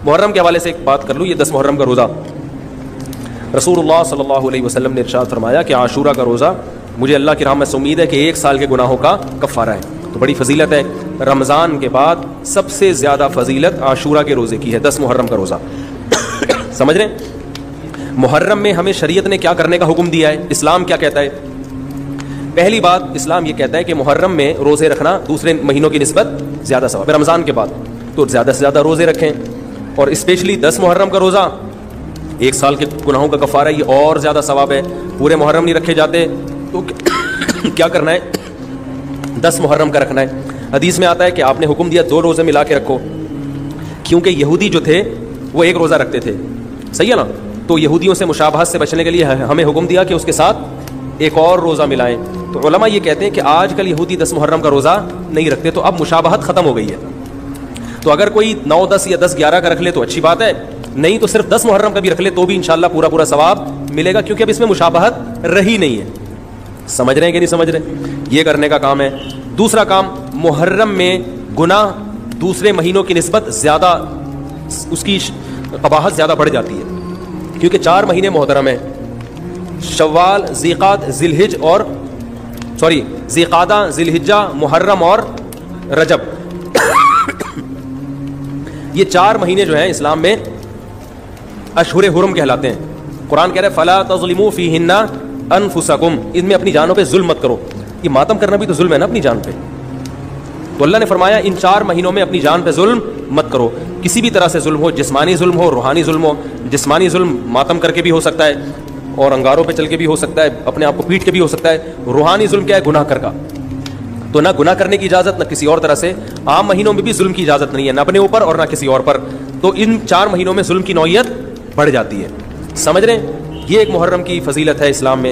محرم کے حوالے سے ایک بات کر لوں. یہ 10 محرم کا روزہ رسول اللہ صلی اللہ علیہ وسلم نے ارشاد فرمایا کہ عاشورہ کا روزہ مجھے اللہ کی رحمت سے امید ہے کہ 1 سال کے گناہوں کا کفارہ ہے. تو بڑی فضیلت ہے. رمضان کے بعد سب سے زیادہ فضیلت عاشورہ کے روزے کی ہے, 10 محرم کا روزہ. سمجھ رہے ہیں؟ محرم میں ہمیں شریعت نے کیا کرنے کا حکم دیا ہے, اسلام کیا کہتا ہے؟ پہلی بات, اسلام یہ کہتا ہے کہ محرم میں روزے رکھنا دوسرے مہینوں کی نسبت زیادہ ثواب ہے. رمضان کے بعد تو زیادہ سے زیادہ روزے رکھیں, اور اسپیشلی 10 محرم کا روزہ 1 سال کے گناہوں کا کفارہ ہے, یہ اور زیادہ ثواب ہے. پورے محرم نہیں رکھے جاتے تو کیا کرنا ہے, 10 محرم کا رکھنا ہے. حدیث میں آتا ہے کہ آپ نے حکم دیا 2 روزے ملا کے رکھو, کیونکہ یہودی جو تھے وہ 1 روزہ رکھتے تھے, صحیح ہے نا. تو یہودیوں سے مشابہت سے بچنے کے لیے ہمیں حکم دیا کہ اس کے ساتھ ایک اور روزہ ملائیں. تو علماء یہ کہتے ہیں کہ آج کل یہودی 10 محرم کا روزہ نہیں رکھتے, تو اب مشابہت ختم ہو گئی ہے. تو اگر کوئی 9, 10 یا 10, 11 کا رکھ لے تو اچھی بات ہے, نہیں تو صرف 10 محرم کا بھی رکھ لے تو بھی انشاءاللہ پورا ثواب ملے گا, کیونکہ اب اس میں مشابہت رہی نہیں ہے. سمجھ رہے ہیں کہ نہیں سمجھ رہے؟ یہ کرنے کا کام ہے. دوسرا کام, محرم میں گناہ دوسرے مہینوں کی نسبت زیادہ, اس کی قباحت زیادہ بڑھ جاتی ہے, کیونکہ 4 مہینے محترم ہیں, شوال, ذیقعدہ, ذیلحجہ, محرم اور رجب. یہ 4 مہینے جو ہیں اسلام میں اشہر حرم کہلاتے ہیں. قرآن کہہ رہے فلا تظلموا فیہن انفسکم, ان میں اپنی جانوں پہ ظلم مت کرو. یہ ماتم کرنا بھی تو ظلم ہے نا اپنی جان پہ. تو اللہ نے فرمایا ان 4 مہینوں میں اپنی جان پہ ظلم مت کرو. کسی بھی طرح سے ظلم ہو, جسمانی ظلم ہو, روحانی ظلم ہو. جسمانی ظلم ماتم کر کے بھی ہو سکتا ہے, اور انگاروں پہ چل کے بھی ہو سکتا ہے, اپنے آپ کو پیٹ کے بھی ہو سکتا ہے. روحانی ظلم کیا ہے؟ گناہ کر کا. تو نہ گناہ کرنے کی اجازت, نہ کسی اور طرح سے. عام مہینوں میں بھی ظلم کی اجازت نہیں ہے, نہ اپنے اوپر اور نہ کسی اور پر. تو ان 4 مہینوں میں ظلم کی نوعیت بڑھ جاتی ہے. سمجھ رہے ہیں؟ یہ ایک محرم کی فضیلت ہے اسلام میں.